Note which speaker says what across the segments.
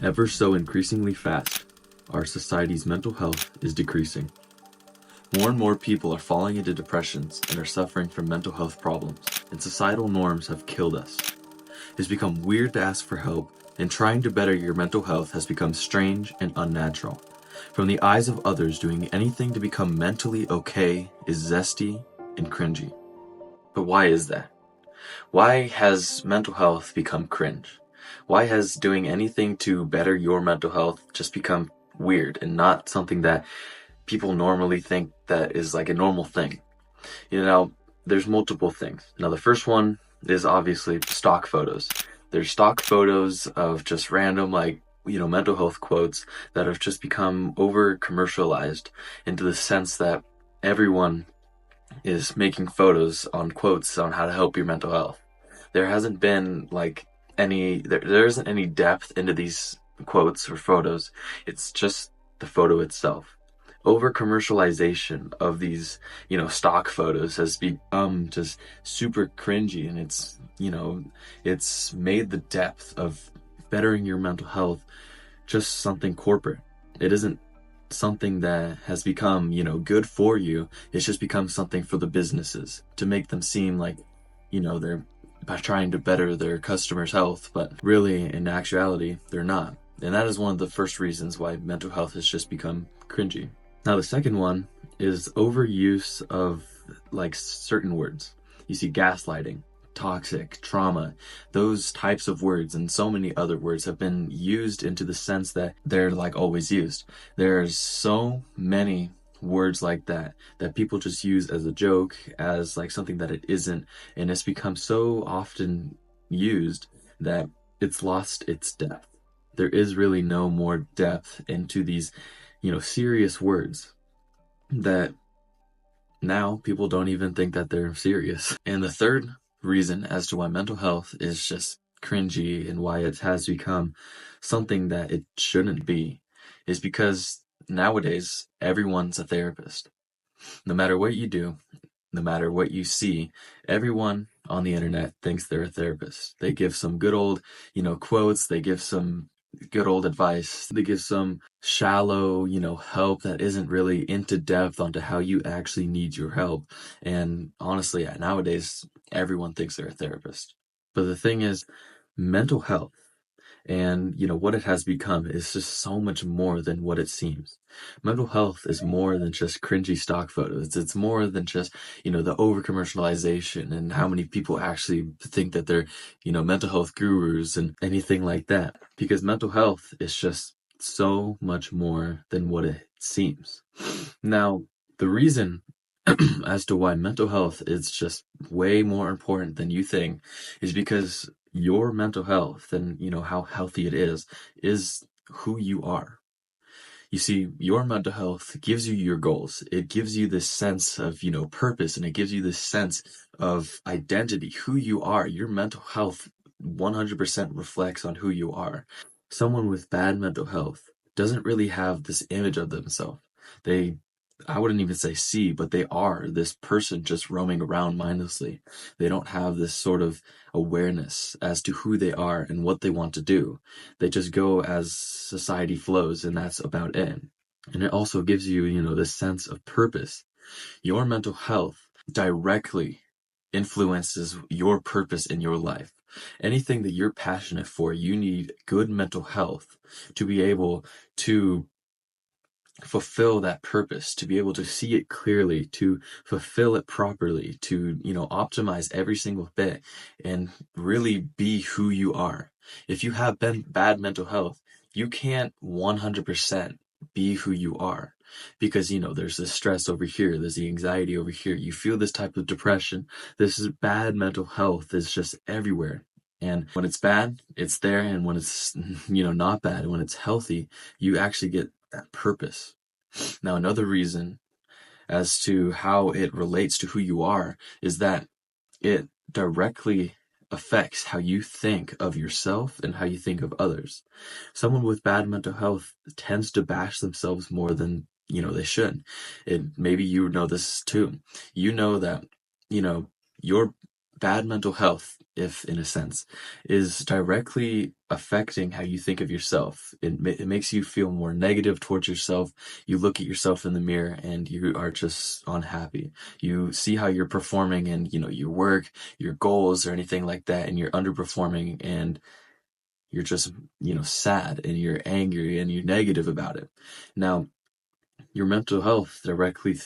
Speaker 1: Ever so increasingly fast, our society's mental health is decreasing. More and more people are falling into depressions and are suffering from mental health problems, and societal norms have killed us. It's become weird to ask for help, and trying to better your mental health has become strange and unnatural. From the eyes of others, doing anything to become mentally okay is zesty and cringy. But why is that? Why has mental health become cringe? Why has doing anything to better your mental health just become weird and not something that people normally think that is like a normal thing? There's multiple things. Now, the first one is obviously stock photos. There's stock photos of just random, mental health quotes that have just become over commercialized into the sense that everyone is making photos on quotes on how to help your mental health. There hasn't been there isn't any depth into these quotes or photos. It's just the photo itself. Over commercialization of these, stock photos has become just super cringy, and it's made the depth of bettering your mental health just something corporate. It isn't something that has become, good for you. It's just become something for the businesses to make them seem like, they're by trying to better their customers' health, but really, in actuality, they're not. And that is one of the first reasons why mental health has just become cringy. Now, the second one is overuse of certain words. You see gaslighting, toxic, trauma, those types of words and so many other words have been used into the sense that they're always used. There's so many words like that people just use as a joke, as something that it isn't, and it's become so often used that it's lost its depth. There is really no more depth into these, serious words that now people don't even think that they're serious. And the third reason as to why mental health is just cringy and why it has become something that it shouldn't be is because nowadays everyone's a therapist. No matter what you do, no matter what you see, everyone on the internet thinks they're a therapist. They give some good old, quotes. They give some good old advice. They give some shallow, help that isn't really into depth onto how you actually need your help. And honestly, nowadays, everyone thinks they're a therapist. But the thing is, mental health and, what it has become is just so much more than what it seems. Mental health is more than just cringy stock photos. It's more than just, the over commercialization and how many people actually think that they're, mental health gurus and anything like that. Because mental health is just so much more than what it seems. Now, the reason as to why mental health is just way more important than you think is because your mental health and how healthy it is who you are. You see, your mental health gives you your goals. It gives you this sense of purpose, and it gives you this sense of identity, who you are. Your mental health 100% reflects on who you are. Someone with bad mental health doesn't really have this image of themselves. I wouldn't even say but they are this person just roaming around mindlessly. They don't have this sort of awareness as to who they are and what they want to do. They just go as society flows, and that's about it. And it also gives you, this sense of purpose. Your mental health directly influences your purpose in your life. Anything that you're passionate for, you need good mental health to be able to fulfill that purpose, to be able to see it clearly, to fulfill it properly, to, optimize every single bit and really be who you are. If you have bad mental health, you can't 100% be who you are because, there's this stress over here, there's the anxiety over here. You feel this type of depression. This is bad mental health is just everywhere. And when it's bad, it's there. And when it's, not bad, when it's healthy, you actually get that purpose. Now, another reason as to how it relates to who you are is that it directly affects how you think of yourself and how you think of others. Someone with bad mental health tends to bash themselves more than, they should. Maybe you know this too. You know that, your bad mental health, if in a sense, is directly affecting how you think of yourself. It makes you feel more negative towards yourself. You look at yourself in the mirror and you are just unhappy. You see how you're performing in, your work, your goals, or anything like that, and you're underperforming, and you're just, sad, and you're angry, and you're negative about it. Now, your mental health directly,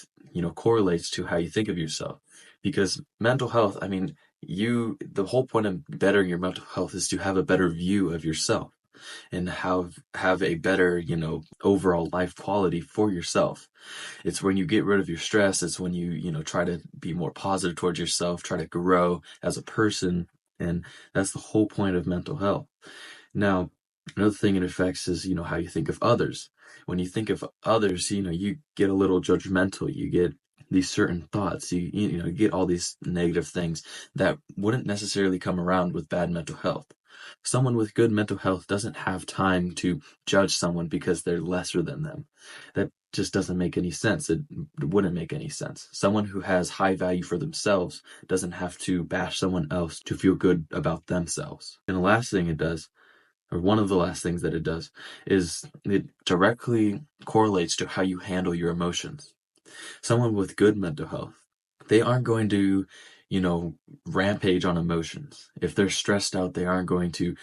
Speaker 1: correlates to how you think of yourself. Because mental health, I mean, the whole point of bettering your mental health is to have a better view of yourself and have a better, overall life quality for yourself. It's when you get rid of your stress, it's when you try to be more positive towards yourself, try to grow as a person, and that's the whole point of mental health. Now, another thing it affects is, how you think of others. When you think of others, you get a little judgmental. You get these certain thoughts. You get all these negative things that wouldn't necessarily come around with bad mental health. Someone with good mental health doesn't have time to judge someone because they're lesser than them. That just doesn't make any sense. It wouldn't make any sense. Someone who has high value for themselves doesn't have to bash someone else to feel good about themselves. And the last thing it does, or one of the last things that it does, is it directly correlates to how you handle your emotions. Someone with good mental health, they aren't going to, rampage on emotions. If they're stressed out, they aren't going to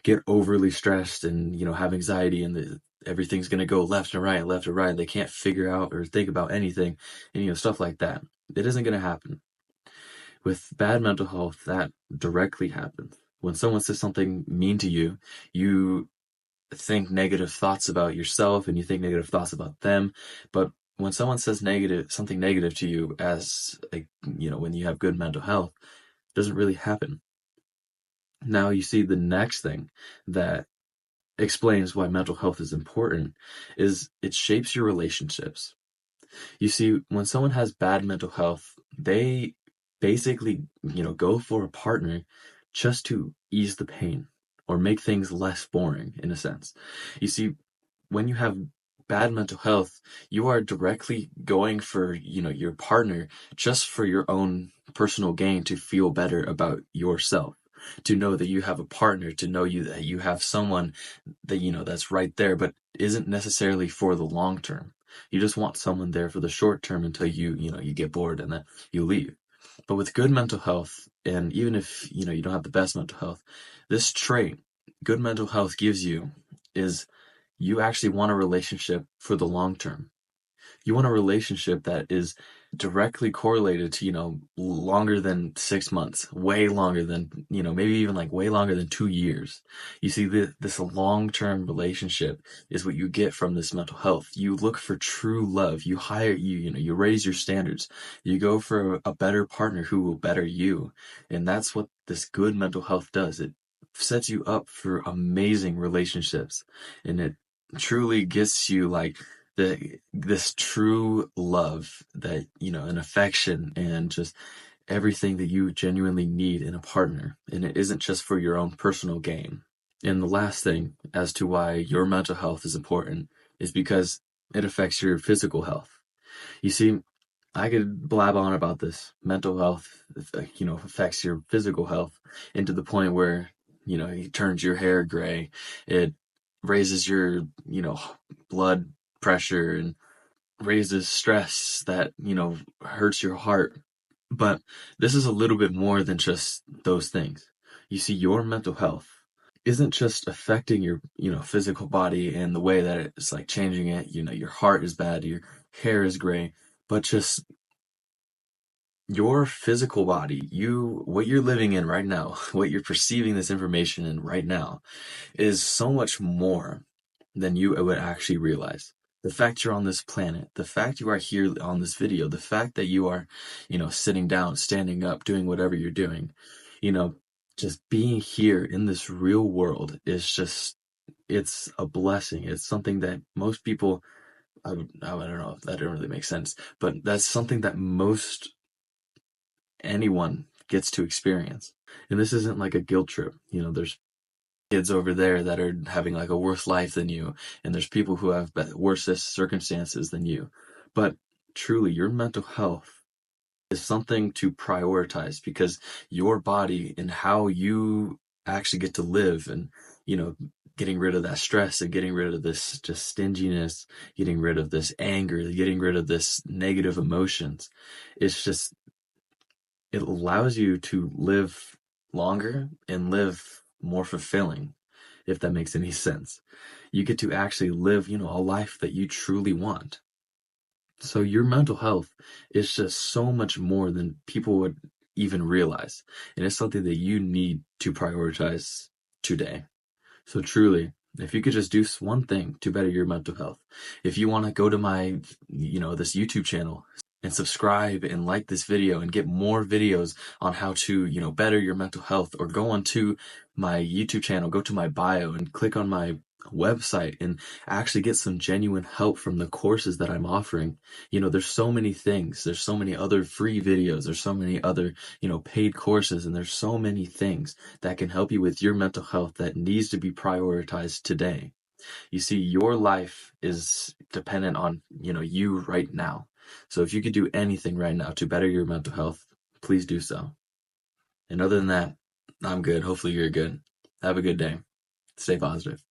Speaker 1: get overly stressed and, have anxiety, and everything's going to go left and right, left and right. They can't figure out or think about anything, and, stuff like that. It isn't going to happen. With bad mental health, that directly happens. When someone says something mean to you, you think negative thoughts about yourself and you think negative thoughts about them. But when someone says something negative to you, when you have good mental health, it doesn't really happen. Now you see the next thing that explains why mental health is important is it shapes your relationships. You see, when someone has bad mental health, they basically, go for a partner just to ease the pain or make things less boring, in a sense. You see, when you have bad mental health, you are directly going for, your partner just for your own personal gain, to feel better about yourself, to know that you have a partner, to know that you have someone that, that's right there, but isn't necessarily for the long term. You just want someone there for the short term until you get bored and then you leave. But with good mental health, and even if, you don't have the best mental health, this trait good mental health gives you is you actually want a relationship for the long term. You want a relationship that is directly correlated to, longer than 6 months, way longer than, maybe even like way longer than 2 years. You see, this long-term relationship is what you get from this mental health. You look for true love. You raise your standards. You go for a better partner who will better you. And that's what this good mental health does. It sets you up for amazing relationships. And it truly gets you like this true love that, an affection and just everything that you genuinely need in a partner. And it isn't just for your own personal gain. And the last thing as to why your mental health is important is because it affects your physical health. You see, I could blab on about this. Mental health, affects your physical health, and to the point where, it turns your hair gray. It raises your, blood pressure and raises stress that, hurts your heart. But this is a little bit more than just those things. You see, your mental health isn't just affecting your, physical body and the way that it's like changing it. Your heart is bad, your hair is gray, but just your physical body, what you're living in right now, what you're perceiving this information in right now, is so much more than you would actually realize. The fact you're on this planet, the fact you are here on this video, the fact that you are, sitting down, standing up, doing whatever you're doing, just being here in this real world is just, it's a blessing. It's something that most people, I don't know if that didn't really make sense, but that's something that most anyone gets to experience. And this isn't like a guilt trip. There's kids over there that are having like a worse life than you, and there's people who have worse circumstances than you. But truly, your mental health is something to prioritize, because your body and how you actually get to live, and you know getting rid of that stress and getting rid of this just stinginess, getting rid of this anger, getting rid of this negative emotions, it's just, it allows you to live longer and live more fulfilling, if that makes any sense. You get to actually live, a life that you truly want. So your mental health is just so much more than people would even realize. And it's something that you need to prioritize today. So truly, if you could just do one thing to better your mental health, if you want to go to my, this YouTube channel and subscribe and like this video and get more videos on how to, better your mental health, or go onto my YouTube channel, go to my bio and click on my website and actually get some genuine help from the courses that I'm offering. There's so many things. There's so many other free videos. There's so many other, paid courses, and there's so many things that can help you with your mental health that needs to be prioritized today. You see, your life is dependent on, you right now. So if you could do anything right now to better your mental health, please do so. And other than that, I'm good. Hopefully you're good. Have a good day. Stay positive.